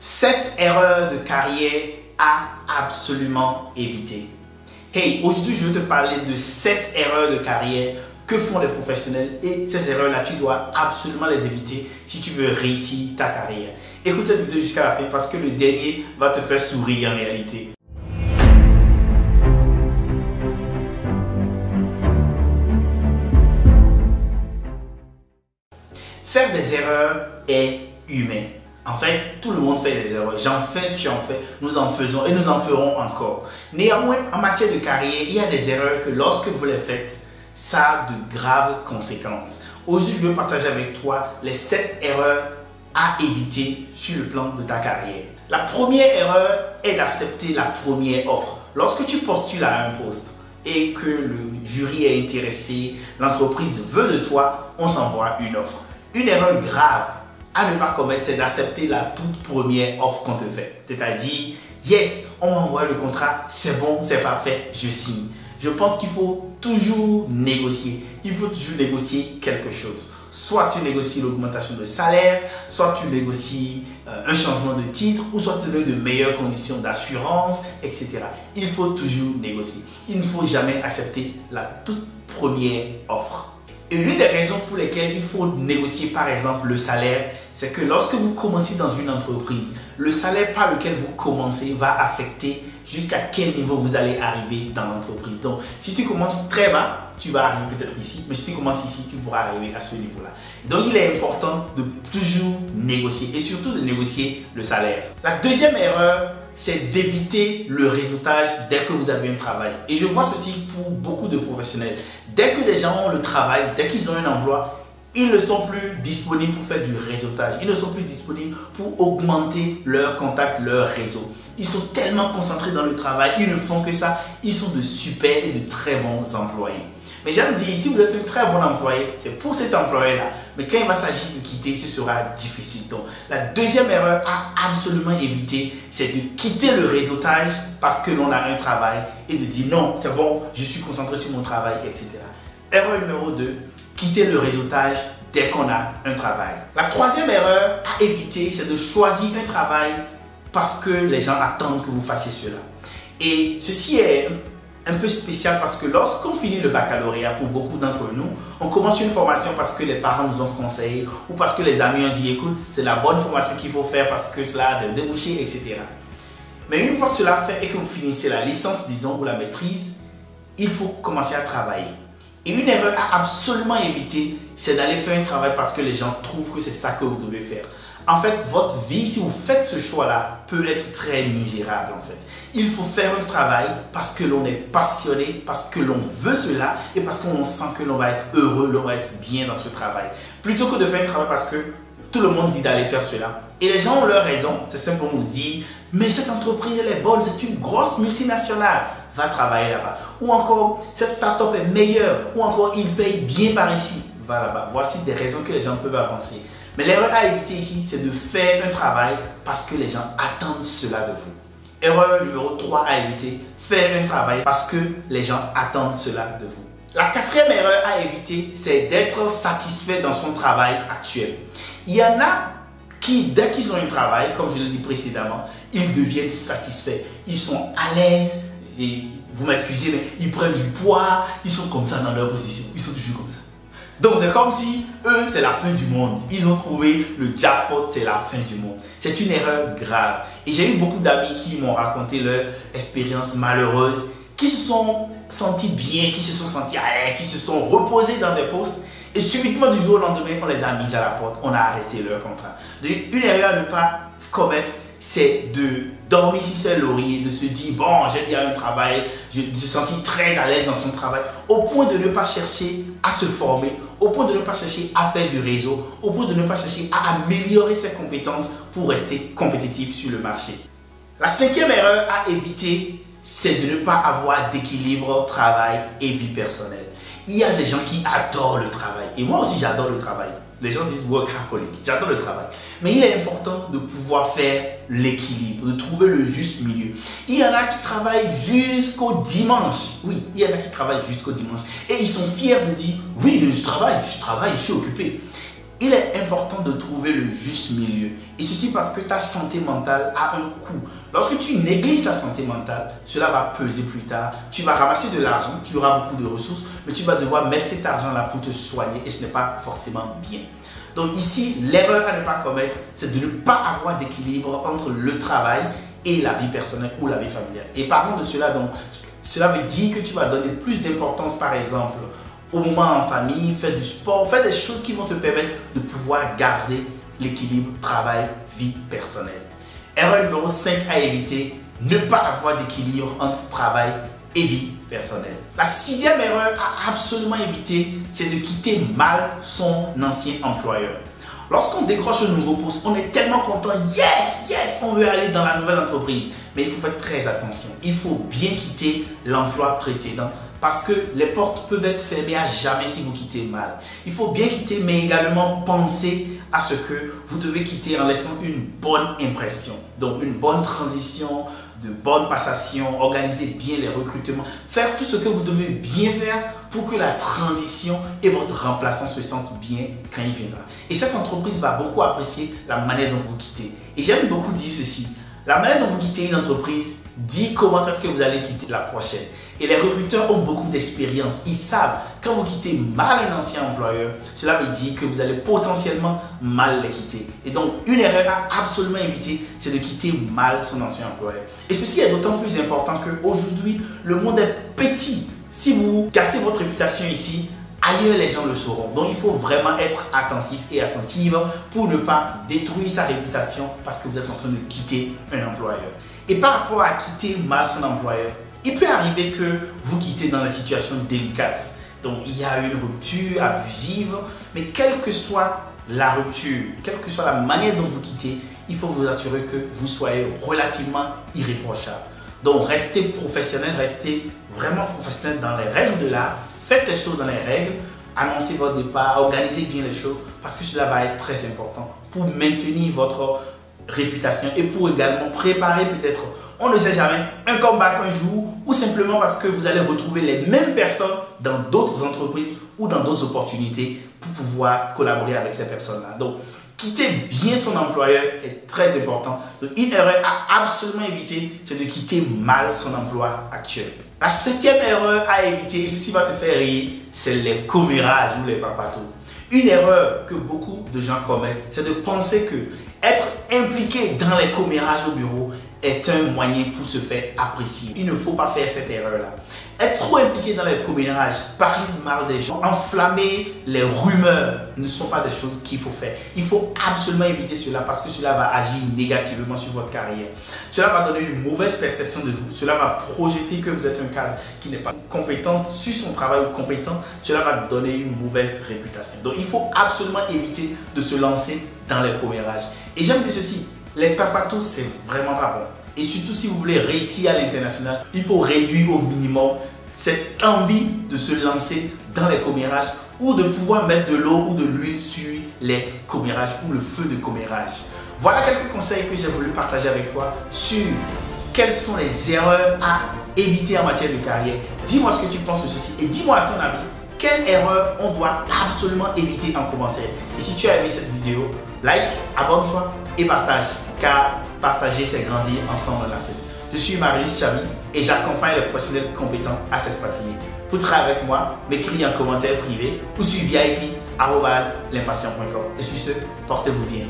7 erreurs de carrière à absolument éviter. Hey, aujourd'hui je veux te parler de 7 erreurs de carrière que font les professionnels et ces erreurs-là, tu dois absolument les éviter si tu veux réussir ta carrière. Écoute cette vidéo jusqu'à la fin parce que le dernier va te faire sourire en réalité. Faire des erreurs est humain. En fait, tout le monde fait des erreurs. J'en fais, tu en fais, nous en faisons et nous en ferons encore. Néanmoins, en matière de carrière, il y a des erreurs que lorsque vous les faites, ça a de graves conséquences. Aujourd'hui, je veux partager avec toi les 7 erreurs à éviter sur le plan de ta carrière. La première erreur est d'accepter la première offre. Lorsque tu postules à un poste et que le jury est intéressé, l'entreprise veut de toi, on t'envoie une offre. Une erreur grave à ne pas commettre, c'est d'accepter la toute première offre qu'on te fait. C'est-à-dire, yes, on m'envoie le contrat, c'est bon, c'est parfait, je signe. Je pense qu'il faut toujours négocier. Il faut toujours négocier quelque chose. Soit tu négocies l'augmentation de salaire, soit tu négocies un changement de titre, ou soit tu donnes de meilleures conditions d'assurance, etc. Il faut toujours négocier. Il ne faut jamais accepter la toute première offre. Et l'une des raisons pour lesquelles il faut négocier par exemple le salaire, c'est que lorsque vous commencez dans une entreprise, le salaire par lequel vous commencez va affecter jusqu'à quel niveau vous allez arriver dans l'entreprise. Donc, si tu commences très bas, tu vas arriver peut-être ici, mais si tu commences ici, tu pourras arriver à ce niveau-là. Donc, il est important de toujours négocier et surtout de négocier le salaire. La deuxième erreur, c'est d'éviter le réseautage dès que vous avez un travail. Et je vois ceci pour beaucoup de professionnels. Dès que des gens ont le travail, dès qu'ils ont un emploi, ils ne sont plus disponibles pour faire du réseautage. Ils ne sont plus disponibles pour augmenter leurs contacts, leur réseau. Ils sont tellement concentrés dans le travail, ils ne font que ça. Ils sont de super et de très bons employés. Mais j'aime dire, si vous êtes un très bon employé, c'est pour cet employé-là. Mais quand il va s'agir de quitter, ce sera difficile. Donc, la deuxième erreur à absolument éviter, c'est de quitter le réseautage parce que l'on a un travail et de dire non, c'est bon, je suis concentré sur mon travail, etc. Erreur numéro 2, quitter le réseautage dès qu'on a un travail. La troisième erreur à éviter, c'est de choisir un travail parce que les gens attendent que vous fassiez cela. Et ceci est un peu spécial parce que lorsqu'on finit le baccalauréat, pour beaucoup d'entre nous, on commence une formation parce que les parents nous ont conseillé ou parce que les amis ont dit écoute, c'est la bonne formation qu'il faut faire parce que cela a des débouchés, etc. Mais une fois cela fait et que vous finissez la licence, disons, ou la maîtrise, il faut commencer à travailler. Et une erreur à absolument éviter, c'est d'aller faire un travail parce que les gens trouvent que c'est ça que vous devez faire. En fait, votre vie, si vous faites ce choix-là, peut être très misérable en fait. Il faut faire un travail parce que l'on est passionné, parce que l'on veut cela et parce qu'on sent que l'on va être heureux, l'on va être bien dans ce travail. Plutôt que de faire un travail parce que tout le monde dit d'aller faire cela. Et les gens ont leur raison, c'est simplement nous dire mais cette entreprise elle est bonne, c'est une grosse multinationale, va travailler là-bas. Ou encore, cette start-up est meilleure, ou encore il paye bien par ici, va là-bas. Voici des raisons que les gens peuvent avancer. Mais l'erreur à éviter ici, c'est de faire un travail parce que les gens attendent cela de vous. Erreur numéro 3 à éviter, faire un travail parce que les gens attendent cela de vous. La quatrième erreur à éviter, c'est d'être satisfait dans son travail actuel. Il y en a qui, dès qu'ils ont un travail, comme je l'ai dit précédemment, ils deviennent satisfaits. Ils sont à l'aise, et vous m'excusez, mais ils prennent du poids, ils sont comme ça dans leur position, ils sont toujours comme ça. Donc c'est comme si eux, c'est la fin du monde. Ils ont trouvé le jackpot, c'est la fin du monde. C'est une erreur grave. Et j'ai eu beaucoup d'amis qui m'ont raconté leur expérience malheureuse, qui se sont sentis bien, qui se sont sentis à l'aise, qui se sont reposés dans des postes. Et subitement, du jour au lendemain, on les a mis à la porte, on a arrêté leur contrat. Donc, une erreur à ne pas commettre, c'est de dormir sur ce laurier, de se dire bon, j'ai déjà un travail, je me sentis très à l'aise dans son travail, au point de ne pas chercher à se former, au point de ne pas chercher à faire du réseau, au point de ne pas chercher à améliorer ses compétences pour rester compétitif sur le marché. La cinquième erreur à éviter, c'est de ne pas avoir d'équilibre travail et vie personnelle. Il y a des gens qui adorent le travail et moi aussi j'adore le travail. Les gens disent workaholic, j'adore le travail. Mais il est important de pouvoir faire l'équilibre, de trouver le juste milieu. Il y en a qui travaillent jusqu'au dimanche. Oui, il y en a qui travaillent jusqu'au dimanche. Et ils sont fiers de dire, oui, je travaille, je suis occupé. il est important de trouver le juste milieu. Et ceci parce que ta santé mentale a un coût. Lorsque tu négliges ta santé mentale, cela va peser plus tard. Tu vas ramasser de l'argent, tu auras beaucoup de ressources, mais tu vas devoir mettre cet argent-là pour te soigner et ce n'est pas forcément bien. Donc ici, l'erreur à ne pas commettre, c'est de ne pas avoir d'équilibre entre le travail et la vie personnelle ou la vie familiale. Et parlons de cela, donc, cela veut dire que tu vas donner plus d'importance, par exemple, au moment en famille, faire du sport, faire des choses qui vont te permettre de pouvoir garder l'équilibre travail-vie personnelle. Erreur numéro 5 à éviter, ne pas avoir d'équilibre entre travail et vie personnelle. La 6e erreur à absolument éviter, c'est de quitter mal son ancien employeur. Lorsqu'on décroche un nouveau poste, on est tellement content, yes, on veut aller dans la nouvelle entreprise. Mais il faut faire très attention. Il faut bien quitter l'emploi précédent parce que les portes peuvent être fermées à jamais si vous quittez mal. Il faut bien quitter, mais également penser à ce que vous devez quitter en laissant une bonne impression. Donc une bonne transition, de bonnes passations, organiser bien les recrutements, faire tout ce que vous devez bien faire pour que la transition et votre remplaçant se sentent bien quand il viendra. Et cette entreprise va beaucoup apprécier la manière dont vous quittez. Et j'aime beaucoup dire ceci, la manière dont vous quittez une entreprise dit comment est-ce que vous allez quitter la prochaine. Et les recruteurs ont beaucoup d'expérience. Ils savent, quand vous quittez mal un ancien employeur, cela veut dire que vous allez potentiellement mal les quitter. Et donc, une erreur à absolument éviter, c'est de quitter mal son ancien employeur. Et ceci est d'autant plus important qu'aujourd'hui, le monde est petit. Si vous gardez votre réputation ici, ailleurs les gens le sauront. Donc, il faut vraiment être attentif et attentive pour ne pas détruire sa réputation parce que vous êtes en train de quitter un employeur. Et par rapport à quitter mal son employeur, il peut arriver que vous quittez dans des situations délicates. Donc, il y a une rupture abusive, mais quelle que soit la rupture, quelle que soit la manière dont vous quittez, il faut vous assurer que vous soyez relativement irréprochable. Donc, restez professionnel, restez vraiment professionnel dans les règles de l'art. Faites les choses dans les règles, annoncez votre départ, organisez bien les choses parce que cela va être très important pour maintenir votre réputation et pour également préparer peut-être, on ne sait jamais, un comeback un jour ou simplement parce que vous allez retrouver les mêmes personnes dans d'autres entreprises ou dans d'autres opportunités pour pouvoir collaborer avec ces personnes-là. Donc, quitter bien son employeur est très important. Donc, une erreur à absolument éviter, c'est de quitter mal son emploi actuel. La 7e erreur à éviter, et ceci va te faire rire, c'est les commérages ou les papatos. Une erreur que beaucoup de gens commettent, c'est de penser que être impliqué dans les commérages au bureau est un moyen pour se faire apprécier. Il ne faut pas faire cette erreur-là. Être trop impliqué dans les commérages, parler mal des gens, enflammer les rumeurs ne sont pas des choses qu'il faut faire. Il faut absolument éviter cela parce que cela va agir négativement sur votre carrière. Cela va donner une mauvaise perception de vous. Cela va projeter que vous êtes un cadre qui n'est pas compétent sur son travail ou compétent. Cela va donner une mauvaise réputation. Donc il faut absolument éviter de se lancer dans les commérages. Et j'aime dire ceci, les papatos, c'est vraiment pas bon. Et surtout si vous voulez réussir à l'international, il faut réduire au minimum cette envie de se lancer dans les commérages ou de pouvoir mettre de l'eau ou de l'huile sur les commérages ou le feu de commérage. Voilà quelques conseils que j'ai voulu partager avec toi sur quelles sont les erreurs à éviter en matière de carrière. Dis-moi ce que tu penses de ceci et dis-moi à ton avis quelle erreur on doit absolument éviter en commentaire. Et si tu as aimé cette vidéo, like, abonne-toi et partage, car partager c'est grandir ensemble dans la fête. Je suis Marius Chabi et j'accompagne les professionnels compétents à s'expatrier. Pour travailler avec moi, m'écris en commentaire privé ou sur vip@limpatient.com. Et sur ce, portez-vous bien.